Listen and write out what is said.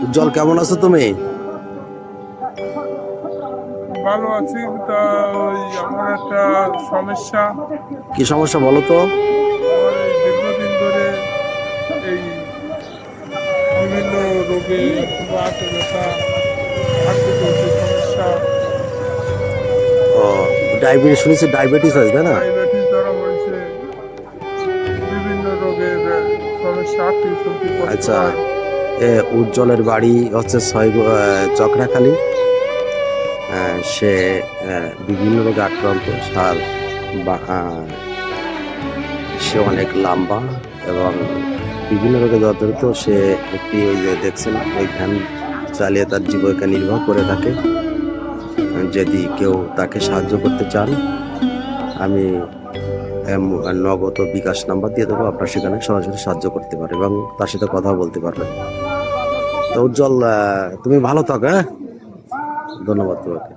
উজ্জ্বল, কেমন আছো তুমি? ভালো আছি। তা ওই আমার একটা সমস্যা। কি সমস্যা বলো তো? আমার এই দীর্ঘদিন ধরে এই বিভিন্ন রোগে কিংবা হাঁটু ব্যথা, হাঁটুতে সমস্যা, ও, ডায়াবেটিস শুনেছি, ডায়াবেটিস আছে তাই না? ডায়াবেটিস ধরা পড়েছে, বিভিন্ন রোগের সমস্যা, হাঁটু চলতে কষ্ট আচ্ছা, হয়। উজ্জ্বলের বাড়ি হচ্ছে চক্রাখালী। সে বিভিন্ন রোগে আক্রান্ত। সার বা সে অনেক লম্বা এবং বিভিন্ন রোগে জর্জরিত। সে একটি ওই যে দেখছেন ওই ভ্যান চালিয়ে তার জীবিকা নির্বাহ করে থাকে। যদি কেউ তাকে সাহায্য করতে চান, আমি নগদ ও বিকাশ নাম্বার দিয়ে দেবো, আপনার সেখানে সরাসরি সাহায্য করতে পারে এবং তার সাথে কথা বলতে পারবেন। তো উজ্জ্বল, তুমি ভালো থাকো, হ্যাঁ? ধন্যবাদ তোমাকে।